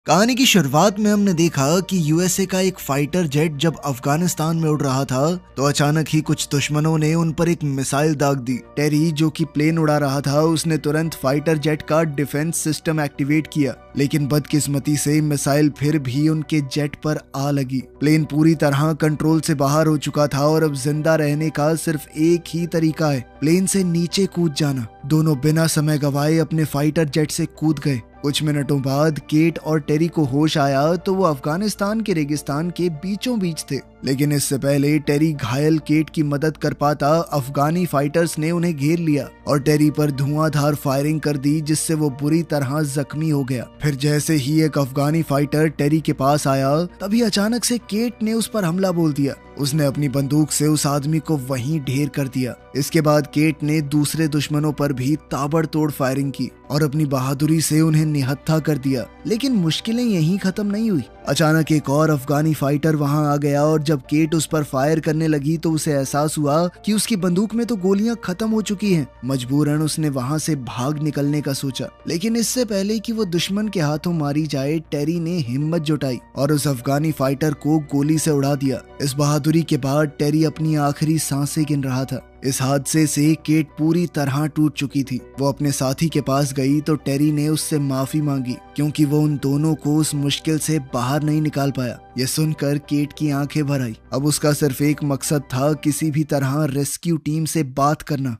कहानी की शुरुआत में हमने देखा कि यूएसए का एक फाइटर जेट जब अफगानिस्तान में उड़ रहा था तो अचानक ही कुछ दुश्मनों ने उन पर एक मिसाइल दाग दी। टेरी जो कि प्लेन उड़ा रहा था उसने तुरंत फाइटर जेट का डिफेंस सिस्टम एक्टिवेट किया, लेकिन बदकिस्मती से मिसाइल फिर भी उनके जेट पर आ लगी। प्लेन पूरी तरह कंट्रोल से बाहर हो चुका था और अब जिंदा रहने का सिर्फ एक ही तरीका है, प्लेन से नीचे कूद जाना। दोनों बिना समय गवाए अपने फाइटर जेट से कूद गए। कुछ मिनटों बाद केट और टेरी को होश आया तो वो अफगानिस्तान के रेगिस्तान के बीचों बीच थे, लेकिन इससे पहले टेरी घायल केट की मदद कर पाता अफगानी फाइटर्स ने उन्हें घेर लिया और टेरी पर धुआंधार फायरिंग कर दी, जिससे वो बुरी तरह जख्मी हो गया। फिर जैसे ही एक अफगानी फाइटर टेरी के पास आया तभी अचानक से केट ने उस पर हमला बोल दिया। उसने अपनी बंदूक से उस आदमी को वहीं ढेर कर दिया। इसके बाद केट ने दूसरे दुश्मनों पर भी ताबड़तोड़ फायरिंग की और अपनी बहादुरी से उन्हें निहत्था कर दिया। लेकिन मुश्किलें यहीं खत्म नहीं हुई। अचानक एक और अफगानी फाइटर वहां आ गया और जब केट उस पर फायर करने लगी तो उसे एहसास हुआ कि उसकी बंदूक में तो गोलियां खत्म हो चुकी हैं। मजबूरन उसने वहां से भाग निकलने का सोचा, लेकिन इससे पहले कि वो दुश्मन के हाथों मारी जाए टेरी ने हिम्मत जुटाई और उस अफगानी फाइटर को गोली से उड़ा दिया। इस बहादुरी के बाद टेरी अपनी आखिरी सांसें गिन रहा था। इस हादसे से केट पूरी तरह टूट चुकी थी। वो अपने साथी के पास गई तो टेरी ने उससे माफी मांगी क्योंकि वो उन दोनों को उस मुश्किल से बाहर नहीं निकाल पाया। ये सुनकर केट की आंखें भर आई। अब उसका सिर्फ एक मकसद था, किसी भी तरह रेस्क्यू टीम से बात करना।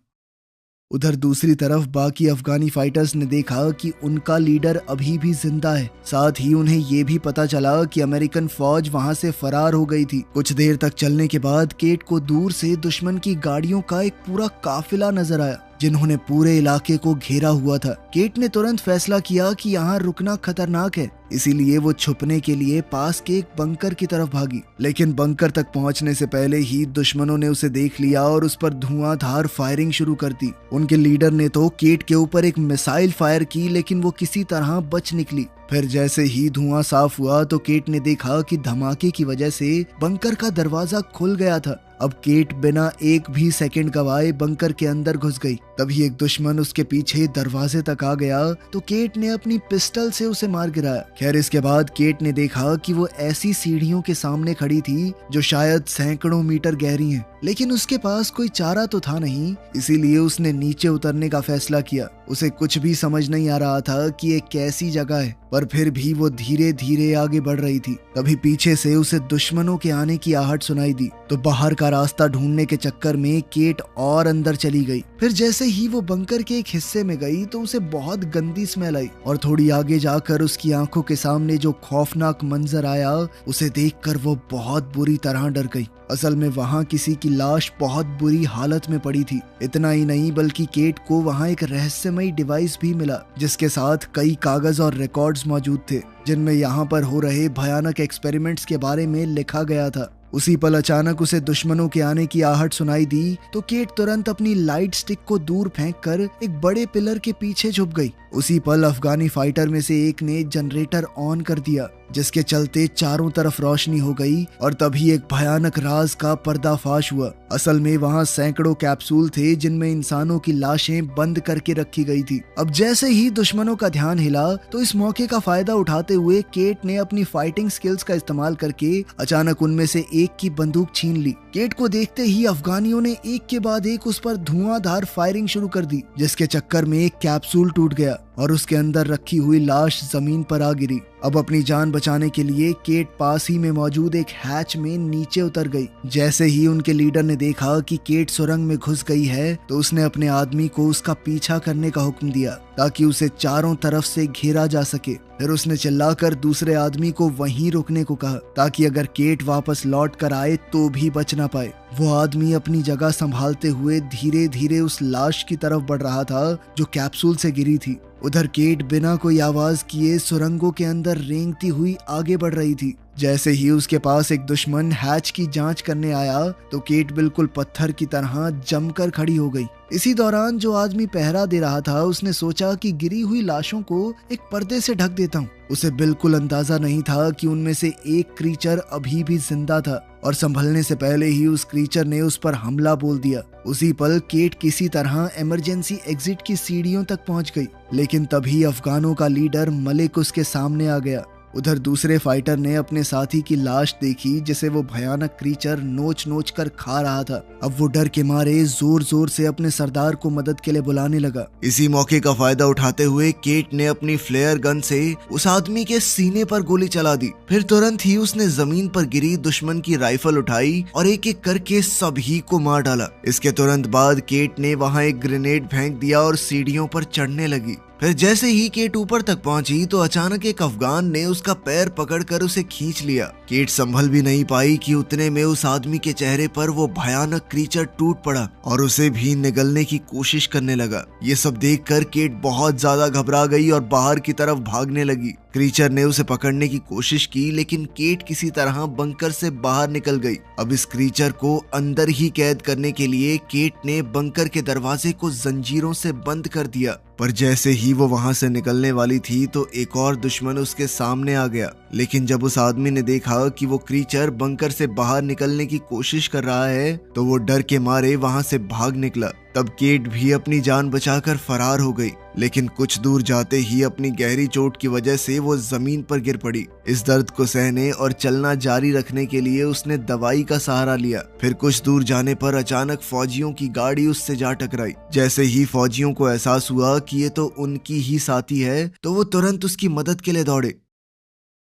उधर दूसरी तरफ बाकी अफगानी फाइटर्स ने देखा कि उनका लीडर अभी भी जिंदा है। साथ ही उन्हें ये भी पता चला कि अमेरिकन फौज वहां से फरार हो गई थी। कुछ देर तक चलने के बाद केट को दूर से दुश्मन की गाड़ियों का एक पूरा काफिला नजर आया जिन्होंने पूरे इलाके को घेरा हुआ था। केट ने तुरंत फैसला किया कि यहाँ रुकना खतरनाक है, इसीलिए वो छुपने के लिए पास के एक बंकर की तरफ भागी। लेकिन बंकर तक पहुंचने से पहले ही दुश्मनों ने उसे देख लिया और उस पर धुआंधार फायरिंग शुरू कर दी। उनके लीडर ने तो केट के ऊपर एक मिसाइल फायर की, लेकिन वो किसी तरह बच निकली। फिर जैसे ही धुआं साफ हुआ तो केट ने देखा कि धमाके की वजह से बंकर का दरवाजा खुल गया था। अब केट बिना एक भी सेकंड गवाए बंकर के अंदर घुस गई। तभी एक दुश्मन उसके पीछे दरवाजे तक आ गया तो केट ने अपनी पिस्टल से उसे मार गिराया। खैर इसके बाद केट ने देखा कि वो ऐसी सीढ़ियों के सामने खड़ी थी जो शायद सैकड़ों मीटर गहरी हैं, लेकिन उसके पास कोई चारा तो था नहीं, इसीलिए उसने नीचे उतरने का फैसला किया। उसे कुछ भी समझ नहीं आ रहा था कि ये कैसी जगह है, पर फिर भी वो धीरे धीरे आगे बढ़ रही थी। तभी पीछे से उसे दुश्मनों के आने की आहट सुनाई दी तो बाहर का रास्ता ढूंढने के चक्कर में केट और अंदर चली गई। फिर जैसे ही वो बंकर के एक हिस्से में गई तो उसे बहुत गंदी स्मेल आई और थोड़ी आगे जाकर उसकी आंखों के सामने जो खौफनाक मंजर आया उसे देखकर वो बहुत बुरी तरह डर गई। असल में वहाँ किसी की लाश बहुत बुरी हालत में पड़ी थी। इतना ही नहीं बल्कि केट को वहाँ एक रहस्यमयी डिवाइस भी मिला जिसके साथ कई कागज और रिकॉर्ड्स मौजूद थे जिनमें यहाँ पर हो रहे भयानक एक्सपेरिमेंट्स के बारे में लिखा गया था। उसी पल अचानक उसे दुश्मनों के आने की आहट सुनाई दी तो केट तुरंत अपनी लाइट स्टिक को दूर फेंककर एक बड़े पिलर के पीछे छुप गई। उसी पल अफगानी फाइटर में से एक ने जनरेटर ऑन कर दिया जिसके चलते चारों तरफ रोशनी हो गई और तभी एक भयानक राज का पर्दाफाश हुआ। असल में वहाँ सैकड़ों कैप्सूल थे जिनमें इंसानों की लाशें बंद करके रखी गई थी। अब जैसे ही दुश्मनों का ध्यान हिला तो इस मौके का फायदा उठाते हुए केट ने अपनी फाइटिंग स्किल्स का इस्तेमाल करके अचानक उनमें से एक की बंदूक छीन ली। केट को देखते ही अफगानियों ने एक के बाद एक उस पर धुआंधार फायरिंग शुरू कर दी जिसके चक्कर में एक कैप्सूल टूट गया और उसके अंदर रखी हुई लाश जमीन पर आ गिरी। अब अपनी जान बचाने के लिए केट पास ही में मौजूद एक हैच में नीचे उतर गई। जैसे ही उनके लीडर ने देखा कि केट सुरंग में घुस गई है तो उसने अपने आदमी को उसका पीछा करने का हुक्म दिया ताकि उसे चारों तरफ से घेरा जा सके। फिर उसने चिल्लाकर दूसरे आदमी को वहीं रुकने को कहा ताकि अगर केट वापस लौट कर आए तो भी बच ना पाए। वो आदमी अपनी जगह संभालते हुए धीरे धीरे उस लाश की तरफ बढ़ रहा था जो कैप्सूल से गिरी थी। उधर केट बिना कोई आवाज किए सुरंगों के अंदर रेंगती हुई आगे बढ़ रही थी। जैसे ही उसके पास एक दुश्मन हैच की जांच करने आया तो केट बिल्कुल पत्थर की तरह जमकर खड़ी हो गई। इसी दौरान जो आदमी पहरा दे रहा था उसने सोचा कि गिरी हुई लाशों को एक पर्दे से ढक देता हूँ। उसे बिल्कुल अंदाजा नहीं था कि उनमें से एक क्रीचर अभी भी जिंदा था और संभलने से पहले ही उस क्रीचर ने उस पर हमला बोल दिया। उसी पल केट किसी तरह इमरजेंसी एग्जिट की सीढ़ियों तक पहुंच गई, लेकिन तभी अफगानों का लीडर मलिक उसके सामने आ गया। उधर दूसरे फाइटर ने अपने साथी की लाश देखी जिसे वो भयानक क्रीचर नोच नोच कर खा रहा था। अब वो डर के मारे जोर जोर से अपने सरदार को मदद के लिए बुलाने लगा। इसी मौके का फायदा उठाते हुए केट ने अपनी फ्लेयर गन से उस आदमी के सीने पर गोली चला दी। फिर तुरंत ही उसने जमीन पर गिरी दुश्मन की राइफल उठाई और एक एक करके सभी को मार डाला। इसके तुरंत बाद केट ने वहां एक ग्रेनेड फेंक दिया और सीढ़ियों पर चढ़ने लगी। फिर जैसे ही केट ऊपर तक पहुंची तो अचानक एक अफगान ने उसका पैर पकड़कर उसे खींच लिया। केट संभल भी नहीं पाई कि उतने में उस आदमी के चेहरे पर वो भयानक क्रीचर टूट पड़ा और उसे भी निगलने की कोशिश करने लगा। ये सब देखकर केट बहुत ज्यादा घबरा गई और बाहर की तरफ भागने लगी। क्रीचर ने उसे पकड़ने की कोशिश की लेकिन केट किसी तरह बंकर से बाहर निकल गई। अब इस क्रीचर को अंदर ही कैद करने के लिए केट ने बंकर के दरवाजे को जंजीरों से बंद कर दिया। पर जैसे ही वो वहां से निकलने वाली थी तो एक और दुश्मन उसके सामने आ गया। लेकिन जब उस आदमी ने देखा कि वो क्रीचर बंकर से बाहर निकलने की कोशिश कर रहा है तो वो डर के मारे वहां से भाग निकला। तब केट भी अपनी जान बचाकर फरार हो गई, लेकिन कुछ दूर जाते ही अपनी गहरी चोट की वजह से वो जमीन पर गिर पड़ी। इस दर्द को सहने और चलना जारी रखने के लिए उसने दवाई का सहारा लिया। फिर कुछ दूर जाने पर अचानक फौजियों की गाड़ी उससे जा टकराई। जैसे ही फौजियों को एहसास हुआ कि ये तो उनकी ही साथी है तो वो तुरंत उसकी मदद के लिए दौड़े।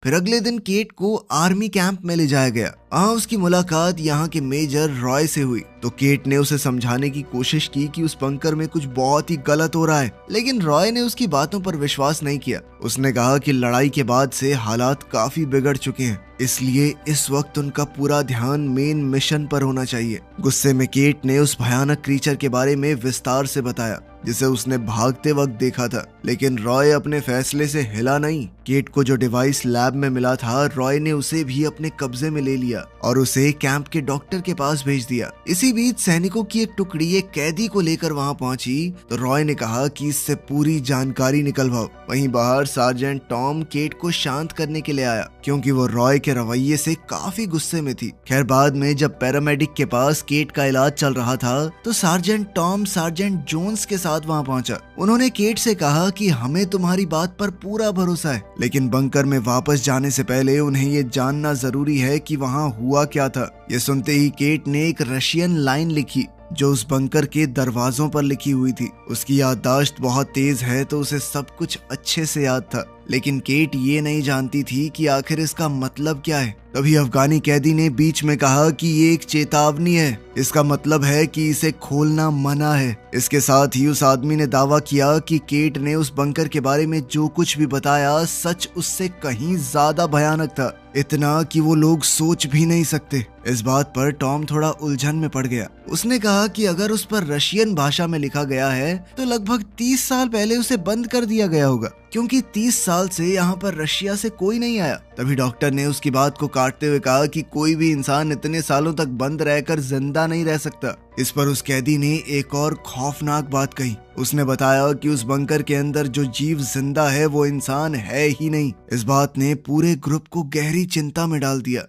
फिर अगले दिन केट को आर्मी कैंप में ले जाया गया। वहाँ उसकी मुलाकात यहाँ के मेजर रॉय से हुई तो केट ने उसे समझाने की कोशिश की कि उस बंकर में कुछ बहुत ही गलत हो रहा है, लेकिन रॉय ने उसकी बातों पर विश्वास नहीं किया। उसने कहा कि लड़ाई के बाद से हालात काफी बिगड़ चुके हैं, इसलिए इस वक्त उनका पूरा ध्यान मेन मिशन पर होना चाहिए। गुस्से में केट ने उस भयानक क्रीचर के बारे में विस्तार से बताया जिसे उसने भागते वक्त देखा था, लेकिन रॉय अपने फैसले से हिला नहीं। केट को जो डिवाइस लैब में मिला था रॉय ने उसे भी अपने कब्जे में ले लिया और उसे कैंप के डॉक्टर के पास भेज दिया। इसी बीच सैनिकों की एक टुकड़ी एक कैदी को लेकर वहां पहुंची तो रॉय ने कहा कि इससे पूरी जानकारी निकलवाओ। वहीं बाहर सार्जेंट टॉम केट को शांत करने के लिए आया क्योंकि वो रॉय के रवैये से काफी गुस्से में थी। खैर बाद में जब पैरामेडिक के पास केट का इलाज चल रहा था तो सार्जेंट टॉम सार्जेंट जोन्स के साथ वहां पहुंचा। उन्होंने केट से कहा कि हमें तुम्हारी बात पर पूरा भरोसा है, लेकिन बंकर में वापस जाने से पहले उन्हें ये जानना जरूरी है कि वहां हुआ क्या था। ये सुनते ही केट ने एक रशियन लाइन लिखी जो उस बंकर के दरवाजों पर लिखी हुई थी। उसकी याददाश्त बहुत तेज है तो उसे सब कुछ अच्छे से याद था, लेकिन केट ये नहीं जानती थी कि आखिर इसका मतलब क्या है। तभी अफगानी कैदी ने बीच में कहा कि ये एक चेतावनी है, इसका मतलब है कि इसे खोलना मना है। इसके साथ ही उस आदमी ने दावा किया कि केट ने उस बंकर के बारे में जो कुछ भी बताया सच उससे कहीं ज्यादा भयानक था, इतना कि वो लोग सोच भी नहीं सकते। इस बात पर टॉम थोड़ा उलझन में पड़ गया। उसने कहा कि अगर उस पर रशियन भाषा में लिखा गया है तो लगभग 30 साल पहले उसे बंद कर दिया गया होगा, क्योंकि 30 साल से यहाँ पर रशिया से कोई नहीं आया। तभी डॉक्टर ने उसकी बात को काटते हुए कहा कि कोई भी इंसान इतने सालों तक बंद रहकर जिंदा नहीं रह सकता। इस पर उस कैदी ने एक और खौफनाक बात कही। उसने बताया कि उस बंकर के अंदर जो जीव जिंदा है वो इंसान है ही नहीं। इस बात ने पूरे ग्रुप को गहरी चिंता में डाल दिया।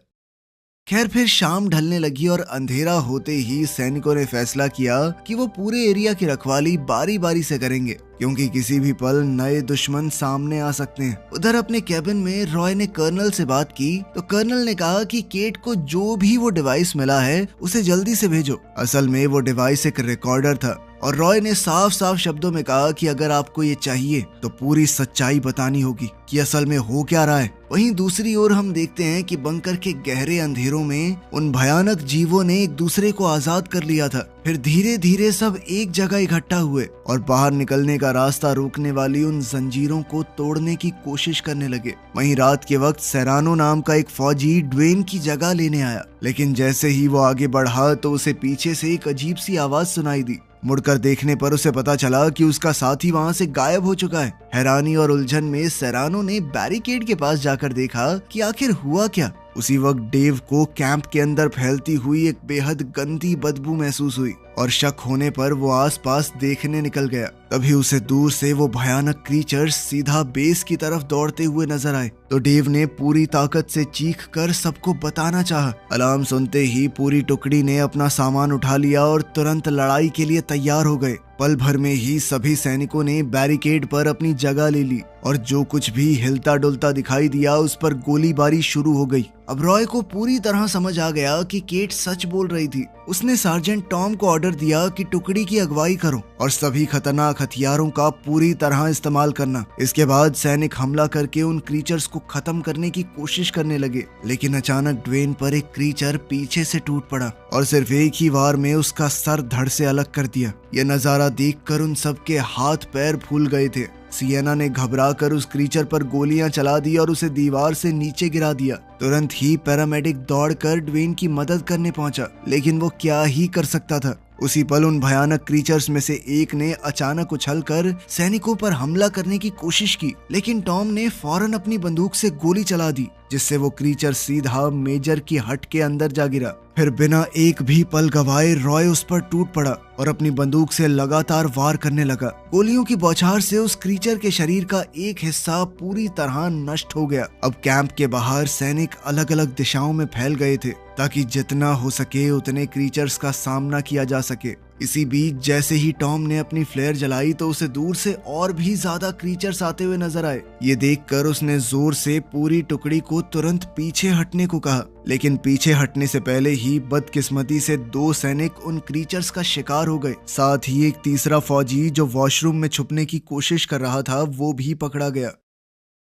खैर फिर शाम ढलने लगी और अंधेरा होते ही सैनिकों ने फैसला किया कि वो पूरे एरिया की रखवाली बारी बारी से करेंगे, क्योंकि किसी भी पल नए दुश्मन सामने आ सकते हैं। उधर अपने कैबिन में रॉय ने कर्नल से बात की तो कर्नल ने कहा कि केट को जो भी वो डिवाइस मिला है उसे जल्दी से भेजो। असल में वो डिवाइस एक रिकॉर्डर था और रॉय ने साफ साफ शब्दों में कहा कि अगर आपको ये चाहिए तो पूरी सच्चाई बतानी होगी कि असल में हो क्या रहा है। वहीं दूसरी ओर हम देखते हैं कि बंकर के गहरे अंधेरों में उन भयानक जीवों ने एक दूसरे को आजाद कर लिया था। फिर धीरे धीरे सब एक जगह इकट्ठा हुए और बाहर निकलने का रास्ता रोकने वाली उन जंजीरों को तोड़ने की कोशिश करने लगे। वहीं रात के वक्त सेरानो नाम का एक फौजी ड्वेन की जगह लेने आया, लेकिन जैसे ही वो आगे बढ़ा तो उसे पीछे से एक अजीब सी आवाज सुनाई दी। मुड़कर देखने पर उसे पता चला कि उसका साथी वहां से गायब हो चुका है। हैरानी और उलझन में सेरानो ने बैरिकेड के पास जाकर देखा कि आखिर हुआ क्या। उसी वक्त डेव को कैंप के अंदर फैलती हुई एक बेहद गंदी बदबू महसूस हुई और शक होने पर वो आसपास देखने निकल गया। तभी उसे दूर से वो भयानक क्रीचर सीधा बेस की तरफ दौड़ते हुए नजर आए तो डेव ने पूरी ताकत से चीख कर सबको बताना चाहा। अलार्म सुनते ही पूरी टुकड़ी ने अपना सामान उठा लिया और तुरंत लड़ाई के लिए तैयार हो गए। पल भर में ही सभी सैनिकों ने बैरिकेड पर अपनी जगह ले ली। और जो कुछ भी हिलता डुलता दिखाई दिया उस पर गोलीबारी शुरू हो गई। अब रॉय को पूरी तरह समझ आ गया कि केट सच बोल रही थी। उसने सार्जेंट टॉम को ऑर्डर दिया कि टुकड़ी की अगुवाई करो और सभी खतरनाक हथियारों का पूरी तरह इस्तेमाल करना। इसके बाद सैनिक हमला करके उन क्रीचर्स को खत्म करने की कोशिश करने लगे, लेकिन अचानक ड्वेन पर एक क्रीचर पीछे से टूट पड़ा और सिर्फ एक ही वार में उसका सर धड़ से अलग कर दिया। यह नजारा देखकर उन सबके हाथ पैर फूल गए थे। सिएना ने घबराकर उस क्रीचर पर गोलियां चला दी और उसे दीवार से नीचे गिरा दिया। तुरंत ही पैरामेडिक दौड़कर ड्वेन की मदद करने पहुंचा, लेकिन वो क्या ही कर सकता था। उसी पल उन भयानक क्रीचर्स में से एक ने अचानक उछलकर सैनिकों पर हमला करने की कोशिश की, लेकिन टॉम ने फौरन अपनी बंदूक से गोली चला दी, जिससे वो क्रीचर सीधा मेजर की हट के अंदर जा गिरा। फिर बिना एक भी पल गवाए रॉय उस पर टूट पड़ा और अपनी बंदूक से लगातार वार करने लगा। गोलियों की बौछार से उस क्रीचर के शरीर का एक हिस्सा पूरी तरह नष्ट हो गया। अब कैंप के बाहर सैनिक अलग अलग दिशाओं में फैल गए थे ताकि जितना हो सके उतने क्रीचर्स का सामना किया जा सके। इसी बीच जैसे ही टॉम ने अपनी फ्लेयर जलाई तो उसे दूर से और भी ज्यादा क्रीचर्स आते हुए नजर आए। ये देखकर उसने जोर से पूरी टुकड़ी को तुरंत पीछे हटने को कहा, लेकिन पीछे हटने से पहले ही बदकिस्मती से 2 सैनिक उन क्रीचर्स का शिकार हो गए। साथ ही एक तीसरा फौजी जो वॉशरूम में छुपने की कोशिश कर रहा था वो भी पकड़ा गया।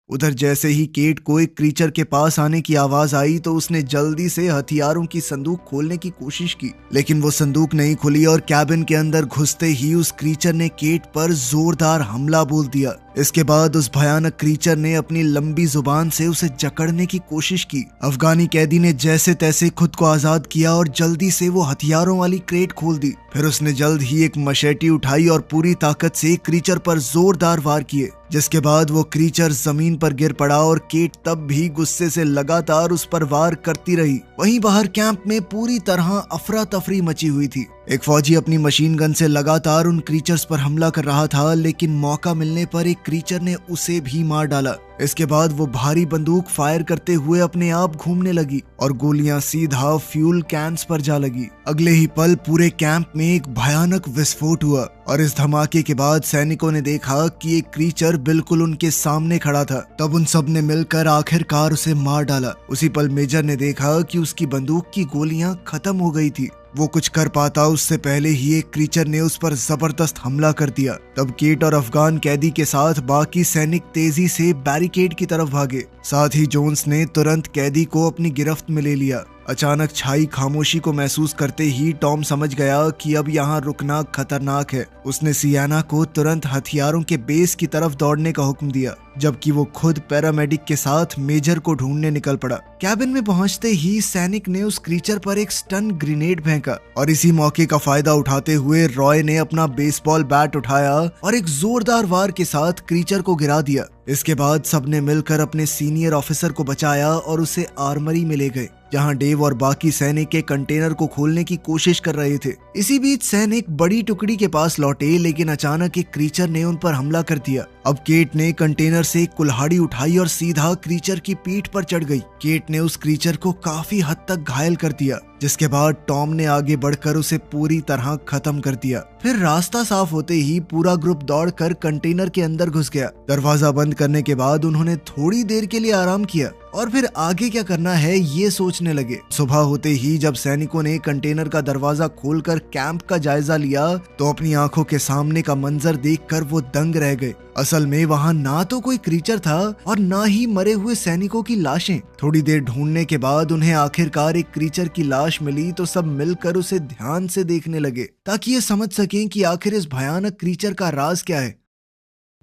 उधर जैसे ही केट को एक क्रीचर के पास आने की आवाज आई तो उसने जल्दी से हथियारों की संदूक खोलने की कोशिश की, लेकिन वो संदूक नहीं खुली और कैबिन के अंदर घुसते ही उस क्रीचर ने केट पर जोरदार हमला बोल दिया। इसके बाद उस भयानक क्रीचर ने अपनी लंबी जुबान से उसे जकड़ने की कोशिश की। अफगानी कैदी ने जैसे तैसे खुद को आजाद किया और जल्दी से वो हथियारों वाली क्रेट खोल दी। फिर उसने जल्द ही एक मशेटी उठाई और पूरी ताकत से क्रीचर पर जोरदार वार किए, जिसके बाद वो क्रीचर जमीन पर गिर पड़ा और केट तब भी गुस्से से लगातार उस पर वार करती रही। वहीं बाहर कैंप में पूरी तरह अफरा तफरी मची हुई थी। एक फौजी अपनी मशीन गन से लगातार उन क्रीचर्स पर हमला कर रहा था, लेकिन मौका मिलने पर एक क्रीचर ने उसे भी मार डाला। इसके बाद वो भारी बंदूक फायर करते हुए अपने आप घूमने लगी और गोलियां सीधा फ्यूल कैंस पर जा लगी। अगले ही पल पूरे कैंप में एक भयानक विस्फोट हुआ और इस धमाके के बाद सैनिकों ने देखा कि एक क्रीचर बिल्कुल उनके सामने खड़ा था। तब उन सब ने मिलकर आखिरकार उसे मार डाला। उसी पल मेजर ने देखा कि उसकी बंदूक की गोलियां खत्म हो गई थी। वो कुछ कर पाता उससे पहले ही एक क्रीचर ने उस पर जबरदस्त हमला कर दिया। तब केट और अफगान कैदी के साथ बाकी सैनिक तेजी से बैरिकेड की तरफ भागे। साथ ही जोन्स ने तुरंत कैदी को अपनी गिरफ्त में ले लिया। अचानक छाई खामोशी को महसूस करते ही टॉम समझ गया कि अब यहाँ रुकना खतरनाक है। उसने सियाना को तुरंत हथियारों के बेस की तरफ दौड़ने का हुक्म दिया, जबकि वो खुद पैरामेडिक के साथ मेजर को ढूंढने निकल पड़ा। कैबिन में पहुंचते ही सैनिक ने उस क्रीचर पर एक स्टन ग्रेनेड फेंका और इसी मौके का फायदा उठाते हुए रॉय ने अपना बेसबॉल बैट उठाया और एक जोरदार वार के साथ क्रीचर को गिरा दिया। इसके बाद सबने मिलकर अपने सीनियर ऑफिसर को बचाया और उसे आर्मरी में ले गए, जहां डेव और बाकी सैनिक के कंटेनर को खोलने की कोशिश कर रहे थे। इसी बीच सैनिक बड़ी टुकड़ी के पास लौटे, लेकिन अचानक एक क्रीचर ने उन पर हमला कर दिया। अब केट ने कंटेनर से एक कुल्हाड़ी उठाई और सीधा क्रीचर की पीठ पर चढ़ गई। केट ने उस क्रीचर को काफी हद तक घायल कर दिया, जिसके बाद टॉम ने आगे बढ़कर उसे पूरी तरह खत्म कर दिया। फिर रास्ता साफ होते ही पूरा ग्रुप दौड़कर कंटेनर के अंदर घुस गया। दरवाजा बंद करने के बाद उन्होंने थोड़ी देर के लिए आराम किया और फिर आगे क्या करना है ये सोचने लगे। सुबह होते ही जब सैनिकों ने कंटेनर का दरवाजा खोलकर कैंप का जायजा लिया तो अपनी आंखों के सामने का मंजर देखकर वो दंग रह गए। असल में वहाँ ना तो कोई क्रीचर था और ना ही मरे हुए सैनिकों की लाशें। थोड़ी देर ढूंढने के बाद उन्हें आखिरकार एक क्रीचर की लाश मिली तो सब मिलकर उसे ध्यान से देखने लगे ताकि ये समझ सकें कि आखिर इस भयानक क्रीचर का राज क्या है।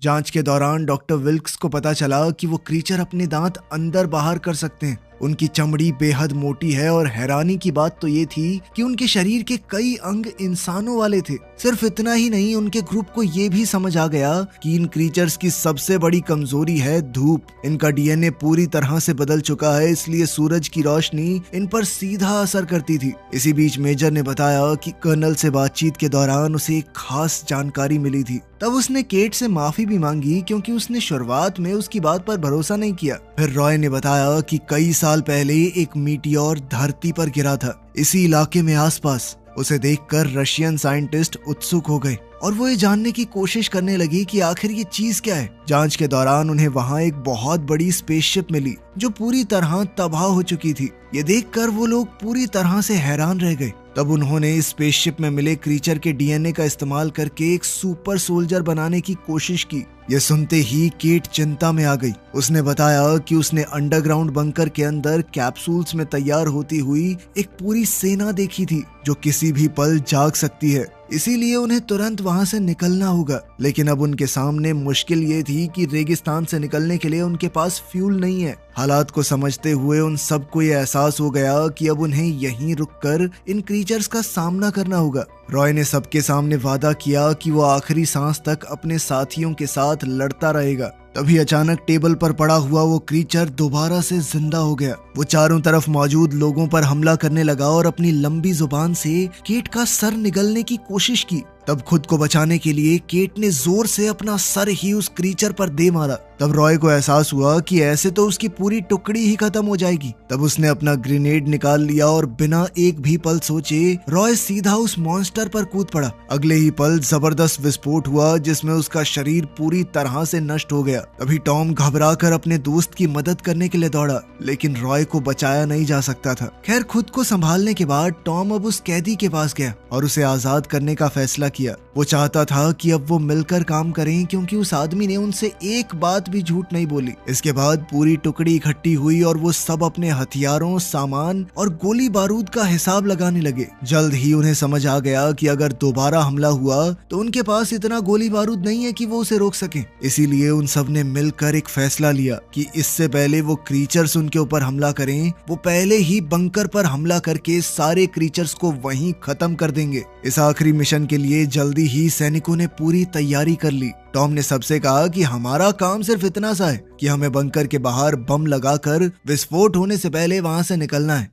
जांच के दौरान डॉक्टर विल्क्स को पता चला कि वो क्रीचर अपने दांत अंदर बाहर कर सकते हैं। उनकी चमड़ी बेहद मोटी है और हैरानी की बात तो ये थी कि उनके शरीर के कई अंग इंसानों वाले थे। सिर्फ इतना ही नहीं, उनके ग्रुप को ये भी समझ आ गया कि इन क्रीचर्स की सबसे बड़ी कमजोरी है धूप। इनका डीएनए पूरी तरह से बदल चुका है, इसलिए सूरज की रोशनी इन पर सीधा असर करती थी। इसी बीच मेजर ने बताया कि कर्नल से बातचीत के दौरान उसे एक खास जानकारी मिली थी। तब उसने केट से माफी भी मांगी क्योंकि उसने शुरुआत में उसकी बात पर भरोसा नहीं किया। फिर रॉय ने बताया कि कई साल पहले एक मीटियोर धरती पर गिरा था, इसी इलाके में आसपास। उसे देखकर रशियन साइंटिस्ट उत्सुक हो गए और वो ये जानने की कोशिश करने लगी कि आखिर ये चीज क्या है। जांच के दौरान उन्हें वहां एक बहुत बड़ी स्पेसशिप मिली जो पूरी तरह तबाह हो चुकी थी। ये देखकर वो लोग पूरी तरह से हैरान रह गए। तब उन्होंने इस स्पेसशिप में मिले क्रीचर के डीएनए का इस्तेमाल करके एक सुपर सोल्जर बनाने की कोशिश की। ये सुनते ही केट चिंता में आ गई। उसने बताया कि उसने अंडरग्राउंड बंकर के अंदर कैप्सूल्स में तैयार होती हुई एक पूरी सेना देखी थी जो किसी भी पल जाग सकती है, इसीलिए उन्हें तुरंत वहां से निकलना होगा। लेकिन अब उनके सामने मुश्किल ये थी कि रेगिस्तान से निकलने के लिए उनके पास फ्यूल नहीं है। हालात को समझते हुए उन सबको ये एहसास हो गया कि अब उन्हें यहीं रुककर इन क्रीचर्स का सामना करना होगा। रॉय ने सबके सामने वादा किया कि वो आखिरी सांस तक अपने साथियों के साथ लड़ता रहेगा। तभी अचानक टेबल पर पड़ा हुआ वो क्रीचर दोबारा से जिंदा हो गया। वो चारों तरफ मौजूद लोगों पर हमला करने लगा और अपनी लंबी जुबान से केट का सर निगलने की कोशिश की। तब खुद को बचाने के लिए केट ने जोर से अपना सर ही उस क्रीचर पर दे मारा। तब रॉय को एहसास हुआ कि ऐसे तो उसकी पूरी टुकड़ी ही खत्म हो जाएगी। तब उसने अपना ग्रेनेड निकाल लिया और बिना एक भी पल सोचे रॉय सीधा उस मॉन्स्टर पर कूद पड़ा। अगले ही पल जबरदस्त विस्फोट हुआ जिसमें उसका शरीर पूरी तरह से नष्ट हो गया। तभी टॉम घबराकर अपने दोस्त की मदद करने के लिए दौड़ा, लेकिन रॉय को बचाया नहीं जा सकता था। खैर, खुद को संभालने के बाद टॉम अब उस कैदी के पास गया और उसे आजाद करने का फैसला किया। वो चाहता था कि अब वो मिलकर काम करें, क्योंकि उस आदमी ने उनसे एक बात भी झूठ नहीं बोली। इसके बाद पूरी टुकड़ी इकट्ठी हुई और वो सब अपने हथियारों, सामान और गोली बारूद का हिसाब लगाने लगे। जल्द ही उन्हें समझ आ गया कि अगर दोबारा हमला हुआ तो उनके पास इतना गोली बारूद नहीं है कि वो उसे रोक सके। इसीलिए उन सब ने मिलकर एक फैसला लिया कि इससे पहले वो क्रीचर्स उनके ऊपर हमला करें, वो पहले ही बंकर पर हमला करके सारे क्रीचर्स को वहीं खत्म कर देंगे। इस आखिरी मिशन के लिए जल्दी ही सैनिकों ने पूरी तैयारी कर ली। टॉम ने सबसे कहा कि हमारा काम सिर्फ इतना सा है कि हमें बंकर के बाहर बम लगाकर विस्फोट होने से पहले वहां से निकलना है।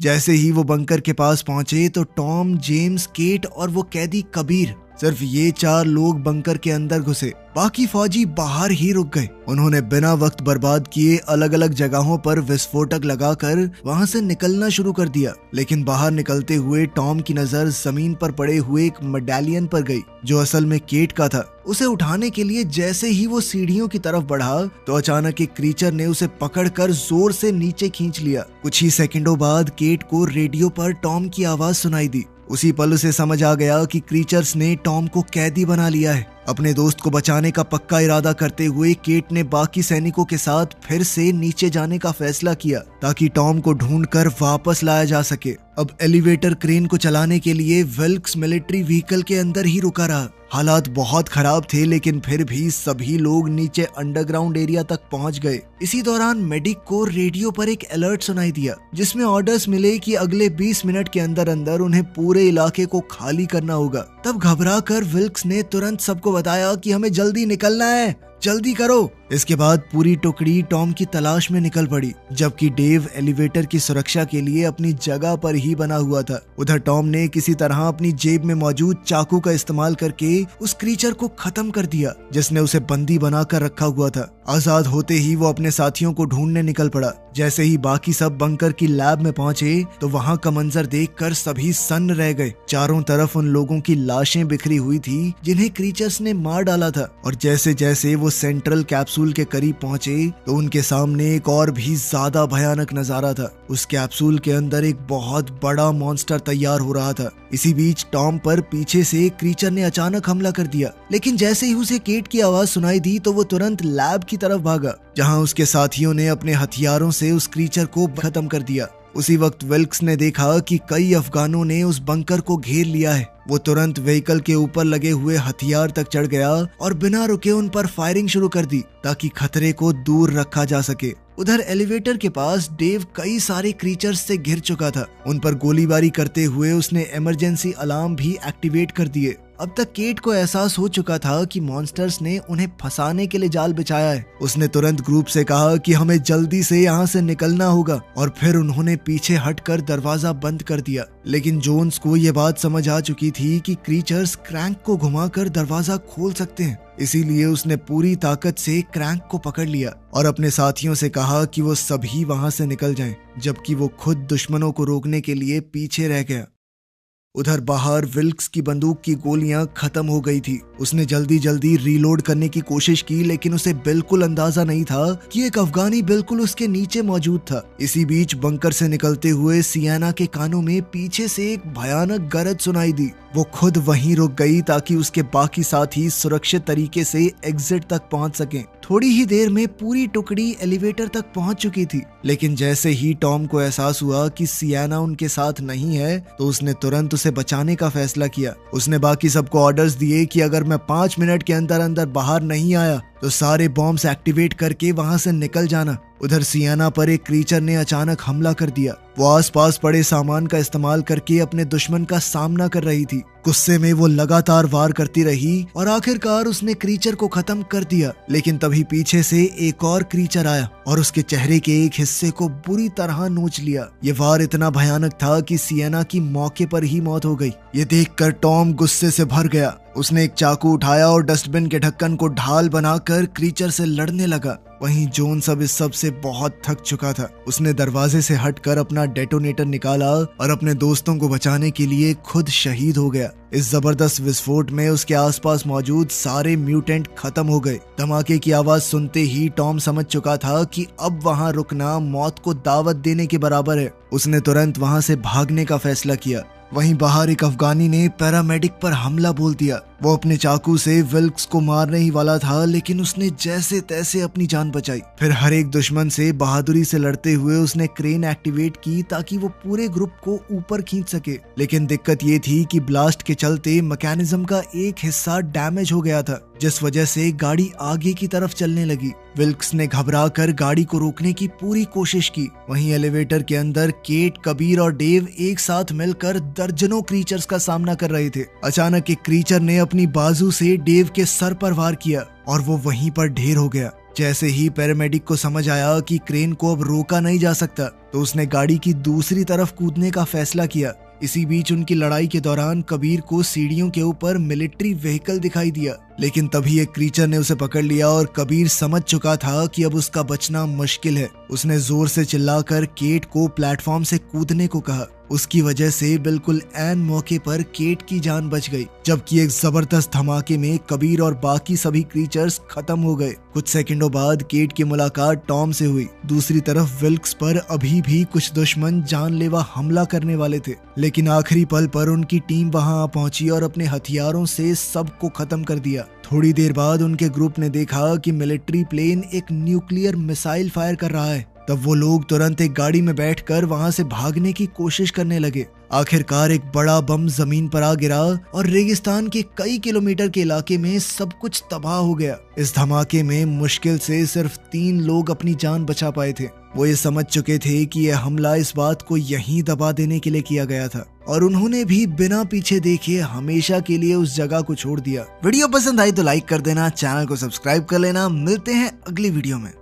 जैसे ही वो बंकर के पास पहुंचे तो टॉम, जेम्स, केट और वो कैदी कबीर, सिर्फ ये 4 लोग बंकर के अंदर घुसे। बाकी फौजी बाहर ही रुक गए। उन्होंने बिना वक्त बर्बाद किए अलग अलग जगहों पर विस्फोटक लगाकर वहां से निकलना शुरू कर दिया। लेकिन बाहर निकलते हुए टॉम की नजर जमीन पर पड़े हुए एक मेडालियन पर गई जो असल में केट का था। उसे उठाने के लिए जैसे ही वो सीढ़ियों की तरफ बढ़ा तो अचानक एक क्रीचर ने उसे पकड़कर जोर से नीचे खींच लिया। कुछ ही सेकंडों बाद केट को रेडियो पर टॉम की आवाज सुनाई दी। उसी पल उसे समझ आ गया कि क्रीचर्स ने टॉम को कैदी बना लिया है। अपने दोस्त को बचाने का पक्का इरादा करते हुए केट ने बाकी सैनिकों के साथ फिर से नीचे जाने का फैसला किया ताकि टॉम को ढूंढकर वापस लाया जा सके। अब एलिवेटर क्रेन को चलाने के लिए विल्क्स मिलिट्री व्हीकल के अंदर ही रुका रहा। हालात बहुत खराब थे, लेकिन फिर भी सभी लोग नीचे अंडरग्राउंड एरिया तक पहुंच गए। इसी दौरान मेडिक को रेडियो पर एक अलर्ट सुनाई दिया जिसमें ऑर्डर्स मिले कि अगले 20 मिनट के अंदर अंदर उन्हें पूरे इलाके को खाली करना होगा। तब घबराकर विल्क्स ने तुरंत सबको बताया कि हमें जल्दी निकलना है, जल्दी करो। इसके बाद पूरी टुकड़ी टॉम की तलाश में निकल पड़ी, जबकि डेव एलिवेटर की सुरक्षा के लिए अपनी जगह पर ही बना हुआ था। उधर टॉम ने किसी तरह अपनी जेब में मौजूद चाकू का इस्तेमाल करके उस क्रीचर को खत्म कर दिया जिसने उसे बंदी बनाकर रखा हुआ था। आजाद होते ही वो अपने साथियों को ढूंढने निकल पड़ा। जैसे ही बाकी सब बंकर की लैब में पहुंचे तो वहां का मंजर देखकर सभी सन्न रह गए। चारों तरफ उन लोगों की लाशें बिखरी हुई थी जिन्हें क्रीचर्स ने मार डाला था। और जैसे जैसे वो सेंट्रल कैप्सूल के करीब पहुंचे तो उनके सामने एक और भी ज्यादा भयानक नजारा था। उस कैप्सूल के अंदर एक बहुत बड़ा मॉन्स्टर तैयार हो रहा था। इसी बीच टॉम पर पीछे से एक क्रीचर ने अचानक हमला कर दिया, लेकिन जैसे ही उसे केट की आवाज सुनाई दी तो वो तुरंत लैब की तरफ भागा जहां उसके साथियों ने अपने हथियारों से उस क्रीचर को खत्म कर दिया। उसी वक्त विल्क्स ने देखा कि कई अफगानों ने उस बंकर को घेर लिया है। वो तुरंत व्हीकल के ऊपर लगे हुए हथियार तक चढ़ गया और बिना रुके उन पर फायरिंग शुरू कर दी ताकि खतरे को दूर रखा जा सके। उधर एलिवेटर के पास डेव कई सारे क्रीचर्स से घिर चुका था। उन पर गोलीबारी करते हुए उसने इमरजेंसी अलार्म भी एक्टिवेट कर दिए। अब तक केट को एहसास हो चुका था कि मॉन्स्टर्स ने उन्हें फंसाने के लिए जाल बिछाया है। उसने तुरंत ग्रुप से कहा कि हमें जल्दी से यहाँ से निकलना होगा और फिर उन्होंने पीछे हटकर दरवाजा बंद कर दिया। लेकिन जोन्स को यह बात समझ आ चुकी थी कि क्रीचर्स क्रैंक को घुमाकर दरवाजा खोल सकते हैं। इसीलिए उसने पूरी ताकत से क्रैंक को पकड़ लिया और अपने साथियों से कहा कि वो सभी वहां से निकल जाएं, जबकि वो खुद दुश्मनों को रोकने के लिए पीछे रह गया। उधर बाहर विल्क्स की बंदूक की गोलियां खत्म हो गई थी। उसने जल्दी जल्दी रीलोड करने की कोशिश की, लेकिन उसे बिल्कुल अंदाजा नहीं था कि एक अफगानी बिल्कुल उसके नीचे मौजूद था। इसी बीच बंकर से निकलते हुए सियाना के कानों में पीछे से एक भयानक गरज सुनाई दी। वो खुद वहीं रुक गई ताकि उसके बाकी साथी सुरक्षित तरीके से एग्जिट तक पहुंच सकें। थोड़ी ही देर में पूरी टुकड़ी एलिवेटर तक पहुंच चुकी थी, लेकिन जैसे ही टॉम को एहसास हुआ कि सियाना उनके साथ नहीं है तो उसने तुरंत उसे बचाने का फैसला किया। उसने बाकी सबको ऑर्डर्स दिए कि अगर मैं 5 मिनट के अंदर अंदर बाहर नहीं आया तो सारे बॉम्ब्स एक्टिवेट करके वहां से निकल जाना। उधर सियाना पर एक क्रीचर ने अचानक हमला कर दिया। वो आसपास पड़े सामान का इस्तेमाल करके अपने दुश्मन का सामना कर रही थी। गुस्से में वो लगातार वार करती रही और आखिरकार उसने क्रीचर को खत्म कर दिया। लेकिन तभी पीछे से एक और क्रीचर आया और उसके चेहरे के एक हिस्से को बुरी तरह नोच लिया। ये वार इतना भयानक था कि सियाना की मौके पर ही मौत हो गई। ये देखकर टॉम गुस्से से भर गया। उसने एक चाकू उठाया और डस्टबिन के ढक्कन को ढाल बनाकर क्रीचर से लड़ने लगा। वहीं जोन सब इस सब से बहुत थक चुका था। उसने दरवाजे से हटकर अपना डेटोनेटर निकाला और अपने दोस्तों को बचाने के लिए खुद शहीद हो गया। इस जबरदस्त विस्फोट में उसके आसपास मौजूद सारे म्यूटेंट खत्म हो गए। धमाके की आवाज सुनते ही टॉम समझ चुका था कि अब वहां रुकना मौत को दावत देने के बराबर है। उसने तुरंत वहां से भागने का फैसला किया। वहीं बाहर एक अफगानी ने पैरामेडिक पर हमला बोल दिया। वो अपने चाकू से विल्क्स को मारने ही वाला था, लेकिन उसने जैसे तैसे अपनी जान बचाई। फिर हर एक दुश्मन से बहादुरी से लड़ते हुए उसने क्रेन एक्टिवेट की ताकि वो पूरे ग्रुप को ऊपर खींच सके। लेकिन दिक्कत ये थी कि ब्लास्ट के चलते मैकेनिज्म का एक हिस्सा डैमेज हो गया था, जिस वजह से गाड़ी आगे की तरफ चलने लगी। विल्क्स ने घबराकर गाड़ी को रोकने की पूरी कोशिश की। वहीं एलिवेटर के अंदर केट, कबीर और डेव एक साथ मिलकर दर्जनों क्रीचर्स का सामना कर रहे थे। अचानक एक क्रीचर ने अपनी बाजू से डेव के सर पर वार किया और वो वहीं पर ढेर हो गया। जैसे ही पैरामेडिक को समझ आया कि क्रेन को अब रोका नहीं जा सकता, तो उसने गाड़ी की दूसरी तरफ कूदने का फैसला किया। इसी बीच उनकी लड़ाई के दौरान कबीर को सीढ़ियों के ऊपर मिलिट्री व्हीकल दिखाई दिया, लेकिन तभी एक क्रीचर ने उसे पकड़ लिया और कबीर समझ चुका था कि अब उसका बचना मुश्किल है। उसने जोर से चिल्लाकर केट को प्लेटफॉर्म से कूदने को कहा। उसकी वजह से बिल्कुल ऐन मौके पर केट की जान बच गई, जबकि एक जबरदस्त धमाके में कबीर और बाकी सभी क्रीचर्स खत्म हो गए। कुछ सेकंडों बाद केट की मुलाकात टॉम से हुई। दूसरी तरफ विल्क्स पर अभी भी कुछ दुश्मन जानलेवा हमला करने वाले थे, लेकिन आखिरी पल पर उनकी टीम वहां आ पहुंची और अपने हथियारों से सबको खत्म कर दिया। थोड़ी देर बाद उनके ग्रुप ने देखा कि मिलिट्री प्लेन एक न्यूक्लियर मिसाइल फायर कर रहा है। तब वो लोग तुरंत एक गाड़ी में बैठकर वहां से भागने की कोशिश करने लगे। आखिरकार एक बड़ा बम जमीन पर आ गिरा और रेगिस्तान के कई किलोमीटर के इलाके में सब कुछ तबाह हो गया। इस धमाके में मुश्किल से सिर्फ 3 लोग अपनी जान बचा पाए थे। वो ये समझ चुके थे कि यह हमला इस बात को यहीं दबा देने के लिए किया गया था, और उन्होंने भी बिना पीछे देखे हमेशा के लिए उस जगह को छोड़ दिया। वीडियो पसंद आई तो लाइक कर देना, चैनल को सब्सक्राइब कर लेना। मिलते हैं अगली वीडियो में।